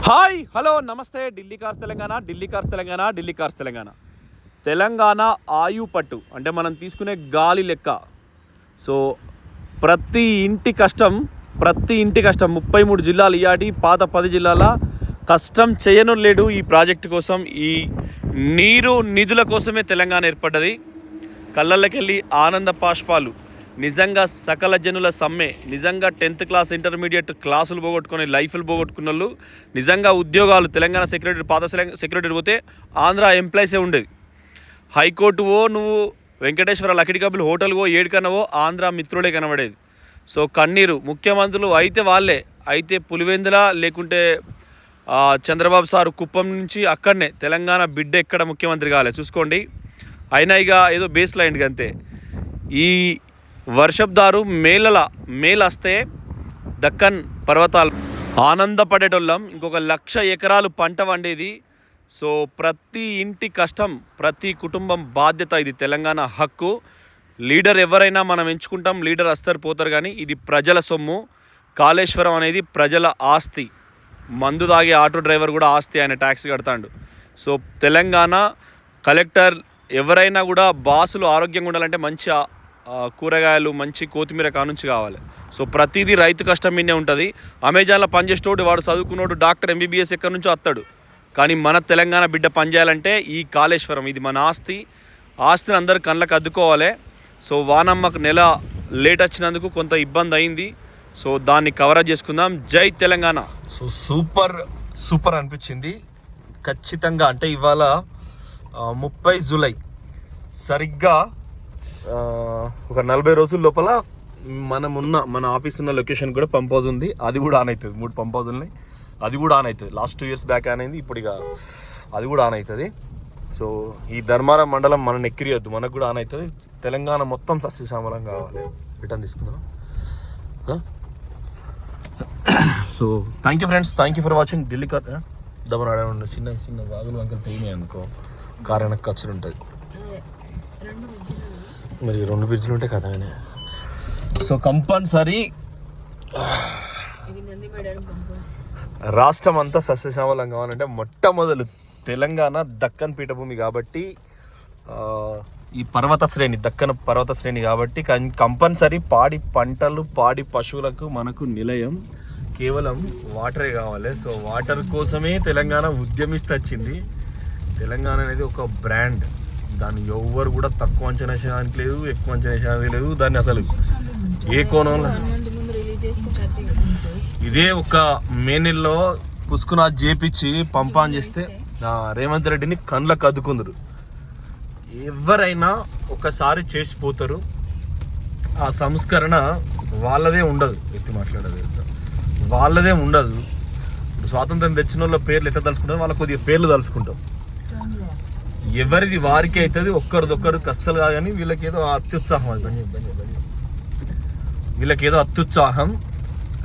Hi hello నమస్తే. Delhi cars Telangana, Delhi cars Telangana, Delhi cars Telangana. Telangana ఆయు పట్టు అంటే మనం తీసుకునే గాలి లెక్క. సో ప్రతి ఇంటి కష్టం 33 జిల్లాలు ఇయాటి పాత 10 జిల్లాల కష్టం చేయను లేడు. ఈ ప్రాజెక్టు కోసం, ఈ నీరు నిధుల కోసమే తెలంగాణ ఏర్పడ్డది. కళ్ళల్లోకెళ్ళి ఆనంద పాష్పాలు, నిజంగా సకల జనుల సమ్మె, నిజంగా 10th క్లాస్ ఇంటర్మీడియట్ క్లాసులు పోగొట్టుకుని లైఫ్లు పోగొట్టుకున్న వాళ్ళు, నిజంగా ఉద్యోగాలు తెలంగాణ సెక్రటరీ పాత సెక్రటరీ పోతే ఆంధ్ర ఎంప్లాయీసే ఉండేది. హైకోర్టు ఓ నువ్వు వెంకటేశ్వర లకిడి కబుల్ హోటల్వో ఏడుకనవో ఆంధ్ర మిత్రులే కనబడేది. సో కన్నీరు ముఖ్యమంత్రులు అయితే వాళ్ళే, అయితే పులివెందుల లేకుంటే చంద్రబాబు సారు కుప్పం నుంచి అక్కడనే తెలంగాణ బిడ్డ ఎక్కడ ముఖ్యమంత్రి కాలే చూసుకోండి. అయినా ఇక ఏదో బేస్ లైన్గా అంతే. ఈ వర్షబ్దారు మేలొస్తే దక్కన్ పర్వతాలు ఆనందపడేటోళ్ళం. ఇంకొక 1,00,000 ఎకరాలు పంట వండేది. సో ప్రతి ఇంటి కష్టం, ప్రతి కుటుంబం బాధ్యత. ఇది తెలంగాణ హక్కు. లీడర్ ఎవరైనా మనం ఎంచుకుంటాం, లీడర్ వస్తారు పోతారు, కానీ ఇది ప్రజల సొమ్ము. కాళేశ్వరం అనేది ప్రజల ఆస్తి. మందు తాగే ఆటో డ్రైవర్ కూడా ఆస్తి, ఆయన ట్యాక్స్ కడతాడు. సో తెలంగాణ కలెక్టర్ ఎవరైనా కూడా బాసులు ఆరోగ్యంగా ఉండాలంటే మంచి కూరగాయలు, మంచి కొత్తిమీర కానుంచి కావాలి. సో ప్రతిదీ రైతు కష్టం మీదే ఉంటుంది. అమెజాన్లో పనిచేసేటోడు, వాడు చదువుకున్నోడు, డాక్టర్ ఎంబీబీఎస్ ఎక్కడి నుంచో వస్తాడు. కానీ మన తెలంగాణ బిడ్డ పనిచేయాలంటే ఈ కాళేశ్వరం, ఇది మన ఆస్తిని అందరు కళ్ళకు అద్దుకోవాలి. సో వానమ్మకు నెల లేట్ వచ్చినందుకు కొంత ఇబ్బంది అయింది. సో దాన్ని కవరేజ్ చేసుకుందాం. జై తెలంగాణ. సో సూపర్ అనిపించింది ఖచ్చితంగా. అంటే ఇవాళ 30 జూలై, సరిగ్గా ఒక 40 రోజుల లోపల మన ఆఫీస్ ఉన్న లొకేషన్ కూడా పంప్ హౌస్ ఉంది. అది కూడా ఆన్ అవుతుంది. 3 పంప్ హౌస్ ఉన్నాయి, అది కూడా ఆన్ అవుతుంది. లాస్ట్ 2 years బ్యాక్ ఆన్ అయింది, ఇప్పుడు ఇక అది కూడా ఆన్ అవుతుంది. సో ఈ ధర్మారం మండలం మనం ఎక్కిరియొద్దు, మనకు కూడా ఆన్ అవుతుంది. తెలంగాణ మొత్తం సస్యశ్యామలం కావాలి. రిటర్న్ తీసుకుందాం. So thank you friends, thank you for watching. Delhi కార్ దమరాడ చిన్న వాగులు వంకలు తెగినాయి అనుకో, కార్ వెనక్కి ఖర్చులు ఉంటుంది. మరి 2 బ్రిడ్జ్లు ఉంటాయి కదా. సో కంపల్సరీ రాష్ట్రం అంతా సస్యశ్యామలం కావాలంటే మొట్టమొదలు తెలంగాణ దక్కన్ పీఠభూమి కాబట్టి, ఈ దక్కన్ పర్వత శ్రేణి కాబట్టి కంపల్సరీ పాడి పంటలు, పాడి పశువులకు మనకు నిలయం కేవలం వాటరే కావాలి. సో వాటర్ కోసమే తెలంగాణ ఉద్యమిస్తూ వచ్చింది. తెలంగాణ అనేది ఒక బ్రాండ్. దాన్ని ఎవ్వరు కూడా తక్కువ అంచనా వేసేదానికి లేదు, ఎక్కువ అంచనా వేసేదానికి లేదు. దాన్ని అసలు ఏ కోణంలో, ఇదే ఒక మే నెలలో పుష్కునాథ్ చేపించి పంపాన్ చేస్తే రేవంత్ రెడ్డిని కండ్లకు అద్దుకుందరు. ఎవరైనా ఒకసారి చేసిపోతారు. ఆ సంస్కరణ వాళ్ళదే ఉండదు. ఎత్తి మాట్లాడేది వాళ్ళదే ఉండదు. ఇప్పుడు స్వాతంత్రం తెచ్చిన వాళ్ళ పేర్లు ఎట్లా తలుచుకుంటారు, వాళ్ళకి కొద్దిగా పేర్లు తలుచుకుంటాం. ఎవరిది వారికే అవుతుంది, ఒక్కరిదొక్కరికి అస్సలు కాదు. కానీ వీళ్ళకేదో అత్యుత్సాహం, అత్యుత్సాహం.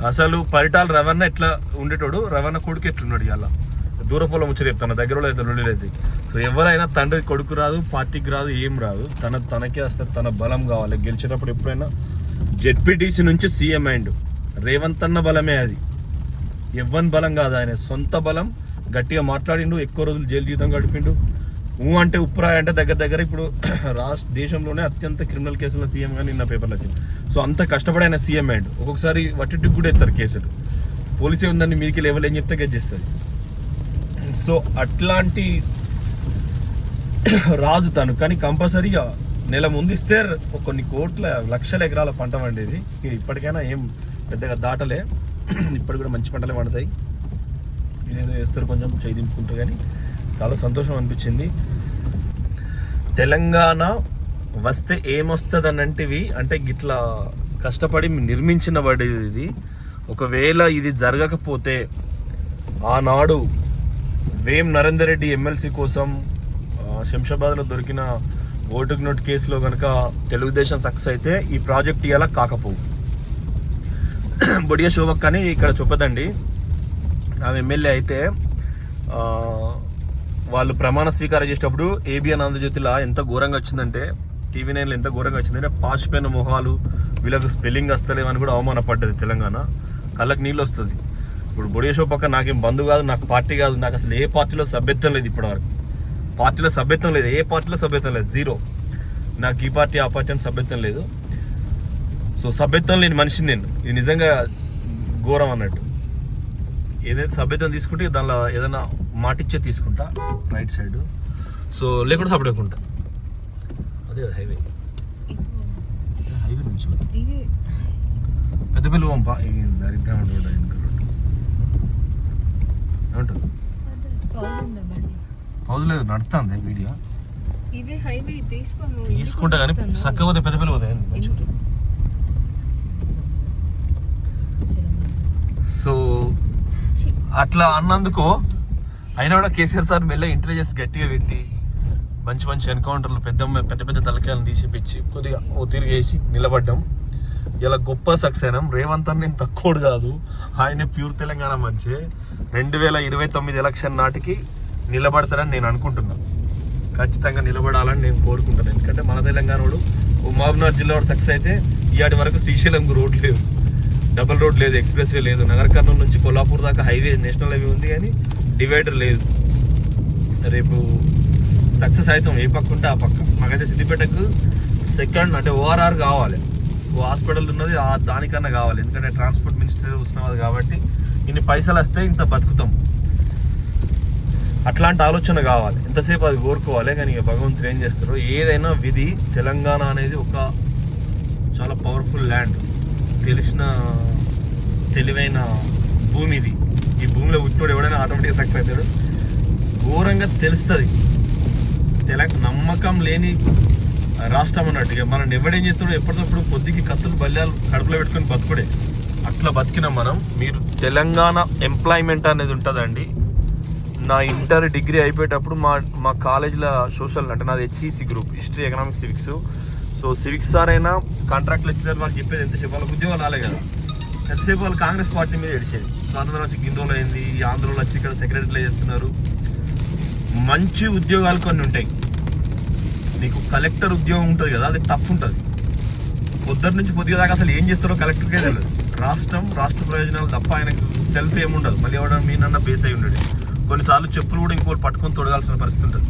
అసలు పరిటాల రవణ ఎట్లా ఉండేటోడు, రవణ కొడుకు ఎట్లున్నాడు. ఇలా దూరపోలో ముచ్చట చెప్తాను, దగ్గరలో అయితే లొల్లిలేదు. సో ఎవరైనా తండ్రి కొడుకు రాదు, పార్టీకి రాదు, ఏం రాదు. తనకే వస్తుంది. తన బలం కావాలి. గెలిచినప్పుడు ఎప్పుడైనా జెడ్పీటీసీ నుంచి సీఎం అయిండు. రేవంత్ అన్న బలమే అది, ఎవ్వని బలం కాదు. ఆయన సొంత బలం. గట్టిగా మాట్లాడిండు, ఎక్కువ రోజులు జైలు జీవితం గడిపిండు. అంటే ఉప్రాయ్ అంటే దగ్గర ఇప్పుడు దేశంలోనే అత్యంత క్రిమినల్ కేసుల సీఎంగా నిన్న పేపర్లు వచ్చింది. సో అంత కష్టపడి ఆయన సీఎం అయ్యాడు. ఒక్కొక్కసారి వట్టిటికి కూడా ఎత్తారు కేసులు. పోలీసే ఉందని మీదికి లెవెల్ ఏం చెప్తే గెచ్చేస్తుంది. సో అట్లాంటి రాజు తను. కానీ కంపల్సరీగా నెల ముందు ఇస్తే కొన్ని కోట్ల 1,00,000 ఎకరాల పంట వండేది. ఇప్పటికైనా ఏం పెద్దగా దాటలే. ఇప్పటికి కూడా మంచి పంటలే పండుతాయి. ఇదేదో వేస్తారు, కొంచెం చేయి దింపుకుంటారు. కానీ చాలా సంతోషం అనిపించింది. తెలంగాణ వస్తే ఏమొస్తుంది అనంటివి అంటే గిట్లా కష్టపడి నిర్మించిన పడేది ఇది. ఒకవేళ ఇది జరగకపోతే ఆనాడు వేం నరేందర్ రెడ్డి ఎమ్మెల్సీ కోసం శంషాబాద్లో దొరికిన ఓటుకు నోటు కేసులో కనుక తెలుగుదేశం సక్సెస్ అయితే ఈ ప్రాజెక్ట్ ఇలా కాకపోవు. బొడియా శోభక్ కానీ ఇక్కడ చెప్పదండి, ఆమె ఎమ్మెల్యే అయితే వాళ్ళు ప్రమాణ స్వీకారం చేసేటప్పుడు ఏబిఎన్ ఆంధ్రజ్యోతిలో ఎంత ఘోరంగా వచ్చిందంటే, టీవీ 9లో ఎంత ఘోరంగా వచ్చిందంటే, పాసిపోయిన మొహాలు, వీళ్ళకు స్పెల్లింగ్ వస్తలేమని కూడా అవమానపడ్డది తెలంగాణ. కళ్ళకి నీళ్ళు వస్తుంది. ఇప్పుడు బొడియో పక్క నాకేం బంధు కాదు, నాకు పార్టీ కాదు, నాకు అసలు ఏ పార్టీలో సభ్యత్వం లేదు. ఇప్పటివరకు పార్టీలో సభ్యత్వం లేదు, ఏ పార్టీలో సభ్యత్వం లేదు, జీరో. నాకు ఈ పార్టీ ఆ పార్టీ అని సభ్యత్వం లేదు. సో సభ్యత్వం లేని మనిషిని నేను. ఇది నిజంగా ఘోరం అన్నట్టు. ఏదైతే సభ్యత్వం తీసుకుంటే దానిలో ఏదైనా మాటిచ్చే తీసుకుంటా రైట్ సైడ్. సో లేకుండా సపరేట్ ఉంటా. అదే కదా హైవే నుంచి పెద్దపల్లి పంప దరిద్రం ఏమంటారు. పౌజ్ లేదు, నడుతుంది వీడియో తీసుకుంటా కానీ చక్కకపోతే పెద్దపల్లి పోతాయి. సో అట్లా అన్నందుకు అయినా కూడా కేసీఆర్ సార్ మెల్ల ఇంటెలిజెన్స్ గట్టిగా పెట్టి మంచి మంచి ఎన్కౌంటర్లు పెద్ద తలకాయలను తీసిపించి కొద్దిగా ఓ తిరిగేసి నిలబడ్డాం. ఇలా గొప్ప సక్సెస్ అయినాం. రేవంత్ అని నేను తక్కువడు కాదు, ఆయన ప్యూర్ తెలంగాణ మంచి. 2029 ఎలక్షన్ నాటికి నిలబడతారని నేను అనుకుంటున్నాను. ఖచ్చితంగా నిలబడాలని నేను కోరుకుంటాను. ఎందుకంటే మన తెలంగాణ వాడు మహబూబ్నగర్ జిల్లా వాడు సక్సెస్ అయితే ఇవాటి వరకు శ్రీశైలంకు రోడ్ లేదు, డబుల్ రోడ్ లేదు, ఎక్స్ప్రెస్ వే లేదు. నగర కర్నూలు నుంచి కొల్లాపూర్ దాకా హైవే, నేషనల్ హైవే ఉంది కానీ డివైడర్ లేదు. రేపు సక్సెస్ అవుతాం ఏ పక్క ఉంటే ఆ పక్క. మాకైతే సిద్దిపేటకు సెకండ్ అంటే ఓఆర్ఆర్ కావాలి, ఓ హాస్పిటల్ ఉన్నది దానికన్నా కావాలి. ఎందుకంటే ట్రాన్స్పోర్ట్ మినిస్టర్ వస్తున్నది కాబట్టి ఇన్ని పైసలు వస్తే ఇంత బతుకుతాం. అట్లాంటి ఆలోచన కావాలి. ఎంతసేపు అది కోరుకోవాలి కానీ ఇక భగవంతుడు ఏం చేస్తారు. ఏదైనా విధి. తెలంగాణ అనేది ఒక చాలా పవర్ఫుల్ ల్యాండ్, తెలివైన భూమి ఇది. ఈ భూమిలో పుట్టినోడు ఎవడైనా ఆటోమేటిక్గా సక్సెస్ అవుతాడు. ఘోరంగా తెలుస్తుంది. నమ్మకం లేని రాష్ట్రం అన్నట్టుగా మనం ఎవడేం చేస్తాడో ఎప్పటికప్పుడు పొద్దుకి కత్తులు బల్యాలు కడుపులో పెట్టుకొని బతుకుడే. అట్లా బతికినాం మనం. మీరు తెలంగాణ ఎంప్లాయ్మెంట్ అనేది ఉంటుందండి. నా ఇంటర్ డిగ్రీ అయిపోయేటప్పుడు మా కాలేజీలో సోషల్ అంటే నాది HEC group, history economics civics. So civics sir అయినా కాంట్రాక్ట్ లెక్చరర్ మాకు చెప్పేది ఎంతసేపు వాళ్ళకి ఉద్యోగాలు రాలే కదా, ఎంతసేపు వాళ్ళు కాంగ్రెస్ పార్టీ మీద ఏడిచేది. స్వాతంత్రం వచ్చి గిందోలో అయింది, ఈ ఆంధ్రలో వచ్చి ఇక్కడ సెక్రటరీలో చేస్తున్నారు. మంచి ఉద్యోగాలు కొన్ని ఉంటాయి. నీకు కలెక్టర్ ఉద్యోగం ఉంటుంది కదా, అది టఫ్ ఉంటుంది. పొద్దున్న నుంచి పొద్దుగా దాకా అసలు ఏం చేస్తారో కలెక్టర్కే తెలియదు. రాష్ట్ర ప్రయోజనాలు తప్ప ఆయనకు సెల్ఫ్ ఏముండదు. మళ్ళీ ఎవడ మీనన్నా బేస్ అయి ఉండడు. కొన్నిసార్లు చెప్పులు కూడా ఇంకోటి పట్టుకొని తొడగాల్సిన పరిస్థితి ఉంటుంది.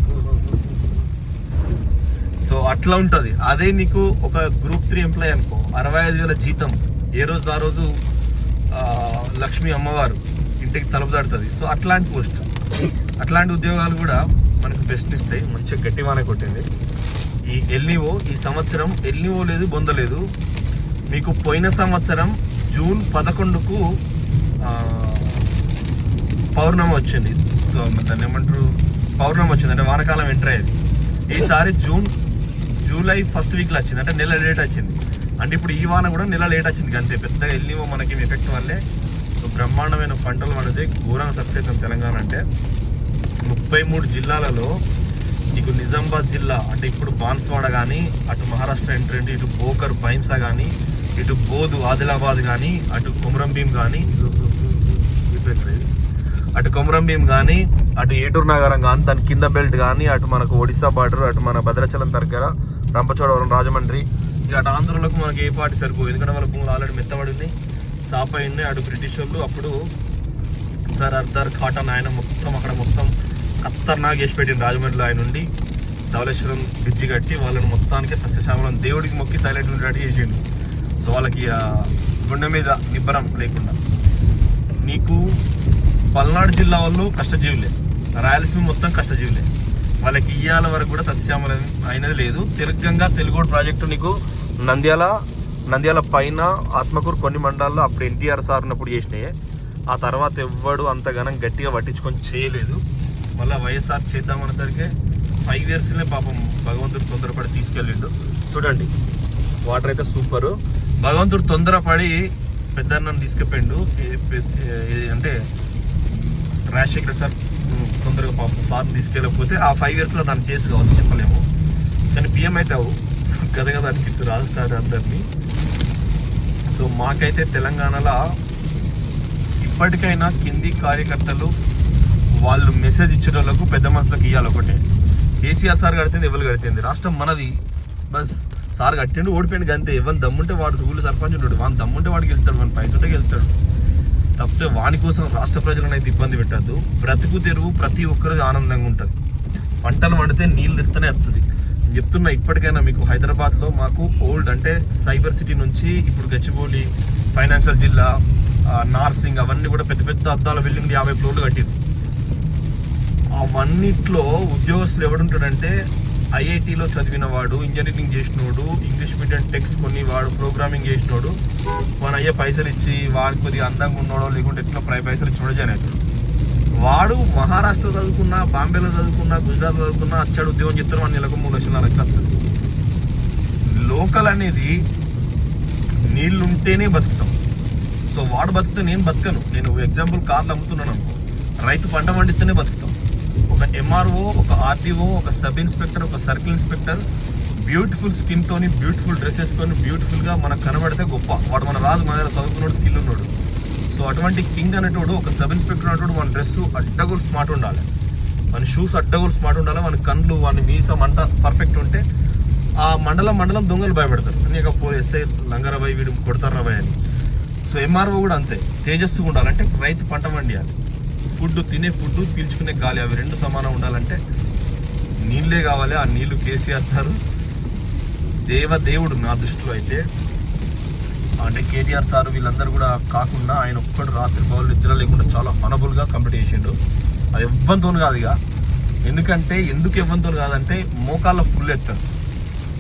సో అట్లా ఉంటుంది. అదే నీకు ఒక గ్రూప్ 3 ఎంప్లాయ్ అనుకో, 65,000 జీతం, ఏ రోజు ఆ రోజు లక్ష్మీ అమ్మవారు ఇంటికి తలుపు దాడుతుంది. సో అట్లాంటి పోస్ట్, అట్లాంటి ఉద్యోగాలు కూడా మనకు బెస్ట్ ఇస్తాయి. మంచిగా గట్టివానే కొట్టింది ఈ ఎల్నిఓ. ఈ సంవత్సరం ఎల్నిఓ లేదు, బొందలేదు. మీకు పోయిన సంవత్సరం జూన్ 11కు పౌర్ణమి వచ్చింది. దాన్ని ఏమంటారు, పౌర్ణమి వచ్చింది అంటే వానకాలం ఎంటర్ అయ్యేది. ఈసారి జూలై ఫస్ట్ వీక్లో వచ్చింది, అంటే నెల లేట్ వచ్చింది. అంటే ఇప్పుడు ఈ వాన కూడా నెల లేట్ వచ్చింది అంతే. పెద్దగా ఎల్నిఓ మనకి ఎఫెక్ట్ వల్లే సో బ్రహ్మాండమైన పంటలు పడితే ఘోరంగా సక్సెస్ అవుతాం తెలంగాణ. అంటే 33 జిల్లాలలో నీకు నిజామాబాద్ జిల్లా అంటే ఇప్పుడు బాన్స్వాడ కానీ, అటు మహారాష్ట్ర ఎంట్రీ, ఇటు బోకర్ బైంసా కానీ, ఇటు బోధు ఆదిలాబాద్ కానీ, అటు కొమరంభీం కానీ, అటు ఏటూరు నగరం కానీ, దాని కింద బెల్ట్ కానీ, అటు మనకు ఒడిశా బార్డర్, అటు మన భద్రాచలం దగ్గర రంపచోడవరం, రాజమండ్రి, ఇక అటు ఆంధ్రలోకి మనకి ఏ పార్టీ సరిపోదు. ఎందుకంటే వాళ్ళ భూములు ఆల్రెడీ మెత్తబడి ఉన్నాయి, సాప్ అయి ఉన్నాయి. అటు బ్రిటిష్ వాళ్ళు అప్పుడు సర్ అర్దర్ ఖాటన్ ఆయన మొత్తం ఖతర్నాక్ చేసి పెట్టింది. రాజమండ్రిలో ఆయన నుండి ధవళేశ్వరం బ్రిడ్జి కట్టి వాళ్ళని మొత్తానికి సస్యశ్యామలం దేవుడికి మొక్కి సైలెంట్ ఉండేటట్టు చేసిండు. సో వాళ్ళకి గుండె మీద నిబ్బరం లేకుండా. నీకు పల్నాడు జిల్లా వాళ్ళు కష్టజీవులే, రాయలసీమ మొత్తం కష్టజీవులే. వాళ్ళకి ఇయ్యాల వరకు కూడా సస్యశ్యామలం అయినది లేదు. తెలుగోడు ప్రాజెక్టు నీకు నంద్యాల పైన ఆత్మకూరు కొన్ని మండలాల్లో అప్పుడు NTR సార్ ఉన్నప్పుడు చేసినాయే. ఆ తర్వాత ఎవ్వడు అంతగానం గట్టిగా పట్టించుకొని చేయలేదు. మళ్ళీ వైఎస్ఆర్ చేద్దామనేసరికి 5 yearsనే పాపం భగవంతుడు తొందరపడి తీసుకెళ్ళిండు. చూడండి వాటర్ అయితే సూపరు. భగవంతుడు తొందరపడి పెద్దన్నను తీసుకుపోయిండు. అంటే రాజశేఖర్ సార్ తొందరగా పాపం సార్ని తీసుకెళ్ళకపోతే ఆ 5 yearsలో దాన్ని చేసి కావచ్చు, చెప్పలేము. కానీ PM అయితే అవు కదా అనిపించు రాజస్థాన్ అందరినీ. సో మాకైతే తెలంగాణలో ఇప్పటికైనా కింది కార్యకర్తలు వాళ్ళు మెసేజ్ ఇచ్చిన వాళ్ళకు పెద్ద మనసులకు ఇవ్వాలి ఒకటే. కేసీఆర్ సార్ కడితేంది, ఎవరు కడితేంది, రాష్ట్రం మనది. బస్ సార్ కట్టిండు, ఓడిపోయింది అంతే. ఎవరిని దమ్ముంటే వాడు ఊళ్ళో సర్పంచ్ ఉంటాడు, వాని దమ్ముంటే వాడికి వెళ్తాడు, వాని పైస ఉంటే వెళ్తాడు. తప్పితే వాని కోసం రాష్ట్ర ప్రజలను అయితే ఇబ్బంది పెట్టద్దు. బ్రతుకు తెరువు ప్రతి ఒక్కరిది ఆనందంగా ఉంటుంది. పంటలు వండితే నీళ్ళు ఎత్తనే వస్తుంది. నేను చెప్తున్నా, ఇప్పటికైనా మీకు హైదరాబాద్లో మాకు ఓల్డ్ అంటే సైబర్ సిటీ నుంచి ఇప్పుడు గచ్చిబౌలి, ఫైనాన్షియల్ జిల్లా, నార్సింగ్ అవన్నీ కూడా పెద్ద పెద్ద అద్దాల బిల్డింగ్ 50 ఫ్లోర్లు కట్టింది. అవన్నిట్లో ఉద్యోగస్తులు ఎవడుంటాడంటే ఐఐటీలో చదివిన వాడు, ఇంజనీరింగ్ చేసినోడు, ఇంగ్లీష్ మీడియం టెక్స్ట్ కొన్ని వాడు, ప్రోగ్రామింగ్ చేసినోడు, వాడు అయ్యే పైసలు ఇచ్చి వాడు కొద్దిగా అందంగా ఉన్నాడో లేకుంటే ఎట్లా పైసలు ఇచ్చినోడో జాయిన్ అవుతాడు. వాడు మహారాష్ట్ర చదువుకున్నా, బాంబేలో చదువుకున్నా, గుజరాత్ చదువుకున్నా అచ్చాడు ఉద్యోగం చెప్తారు. వాడు నెలకు 3 లక్షలు 4 లక్షలు వస్తుంది. లోకల్ అనేది నీళ్ళుంటేనే బతుకుతాం. సో వాడు బతికితే నేను బతకను. నేను ఎగ్జాంపుల్ కార్లు అమ్ముతున్నాను అనుకో, రైతు పంట పండితేనే బతుకుతాం. ఒక ఎంఆర్ఓ, ఒక ఆర్డీఓ, ఒక సబ్ ఇన్స్పెక్టర్, ఒక సర్కిల్ ఇన్స్పెక్టర్ బ్యూటిఫుల్ స్కిన్తోని, బ్యూటిఫుల్ డ్రెస్ వేసుకొని బ్యూటిఫుల్గా మనకు కనబడితే గొప్ప. వాడు మన రాదు, మన దగ్గర చదువుకున్నాడు, స్కిల్ ఉన్నాడు. సో అటువంటి కింగ్ అనేటోడు, ఒక సబ్ ఇన్స్పెక్టర్ అనేటోడు మన డ్రెస్ అడ్డగోలు స్మార్ట్ ఉండాలి, మన షూస్ అడ్డగోలు స్మార్ట్ ఉండాలి, మన కళ్ళు, వాని మీసం అంతా పర్ఫెక్ట్ ఉంటే ఆ మండలం దొంగలు భయపడతారు. అనేక ఎస్ఐ లంగరబాయ్ వీడు కొడతారు రాబాయ్ అని. సో ఎంఆర్ఓ కూడా అంతే తేజస్సుగా ఉండాలంటే రైతు పంట పండియాలి. ఫుడ్, తినే ఫుడ్, పీల్చుకునే గాలి, అవి రెండు సమానం ఉండాలంటే నీళ్ళే కావాలి. ఆ నీళ్లు కేసీఆర్ సార్ దేవుడు నా దృష్టిలో అయితే. అంటే కేటీఆర్ సార్ వీళ్ళందరూ కూడా కాకుండా ఆయన ఒక్కడు రాత్రి పౌరులు నిద్ర లేకుండా చాలా హానబుల్గా కంప్లీట్ చేసిండు. అది ఎవ్వంతో కాదు ఇక. ఎందుకు ఎవ్వంతో కాదంటే మోకాళ్ళ ఫుల్ ఎత్తారు.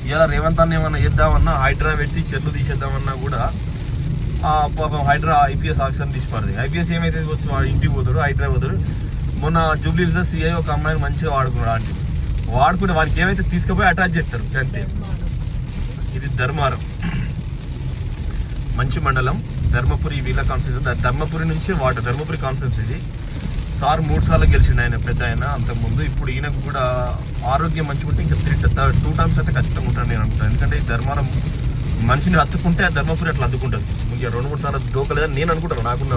ఇలా రేవంత్ అన్న ఏమన్నా చేద్దామన్నా, హైడ్రా పెట్టి చెట్లు తీసేద్దామన్నా కూడా పాపం హైడ్రా ఐపీఎస్ ఆఫీసర్ని తీసిపారు. ఐపీఎస్ ఏమైతే వచ్చి వాడు ఇంటికి పోతారు, హైడ్రా పోతారు. మొన్న జూబ్లీహిల్స్లో సిఐ ఒక అమ్మాయిని మంచిగా వాడుకున్నాడు. అంటే వాడుకుంటే వానికి ఏమైతే తీసుకుపోయి అటాచ్ చేస్తారు అంతే. ఇది ధర్మారం మంచి మండలం, ధర్మపురి వీళ్ళ కాన్స్టిట్యూన్సీ. ధర్మపురి నుంచి ధర్మపురి కాన్స్టిట్యూన్సీ ఇది. సార్ 3 సార్లు గెలిచిండు ఆయన, పెద్ద ఆయన అంతకుముందు. ఇప్పుడు ఈయనకు కూడా ఆరోగ్యం మంచిగా ఉంటే ఇంకా 2 టైమ్స్ అయితే ఖచ్చితంగా ఉంటాను నేను అనుకుంటాను. ఎందుకంటే ఈ ధర్మారం మనిషిని హత్తుకుంటే ఆ ధర్మపురి అట్లా అద్దుకుంటుంది. ఇంకా 2-3 సార్లు దోకలేదని నేను అనుకుంటాను. నాకున్న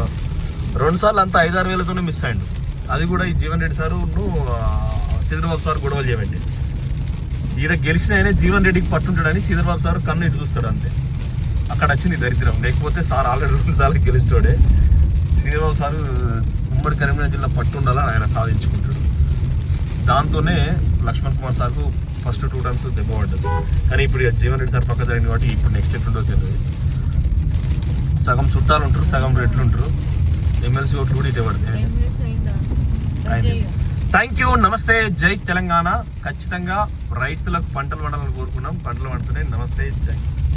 2 సార్లు అంతా 5-6 వేలతోనే మిస్ అయ్యిండు. అది కూడా ఈ జీవన్ రెడ్డి సారు శ్రీధర్బాబు సార్ గొడవలు చేయబట్టి ఈడ గెలిచిన ఆయనే జీవన్ రెడ్డికి పట్టుంటాడని శ్రీధర్బాబు సార్ కన్ను ఇటు చూస్తాడు అంతే. అక్కడ వచ్చింది దరిద్రం. లేకపోతే సార్ ఆల్రెడీ 2 సార్లు గెలిచినోడే. శ్రీధర్బాబు సారు ఉమ్మడి కరీంనగర్ జిల్లా పట్టుండాలని ఆయన సాధించుకుంటాడు. దాంతోనే లక్ష్మణ్ కుమార్ సార్కు ఫస్ట్ 2 టైమ్స్ దెబ్బ పడ్డది. కానీ ఇప్పుడు ఇక జీవన్ రెడ్డి సార్ పక్క జరిగింది కాబట్టి ఇప్పుడు నెక్స్ట్ ఎట్లుంటో తెలియదు. సగం చుట్టాలు ఉంటారు, సగం రెట్లు ఉంటారు. ఎమ్మెల్సీ ఓట్లు కూడా ఇటే పడతాయి. థ్యాంక్ యూ, నమస్తే, జై తెలంగాణ. ఖచ్చితంగా రైతులకు పంటలు పండాలని కోరుకున్నాం. పంటలు పండుతున్నాయి. నమస్తే, జై.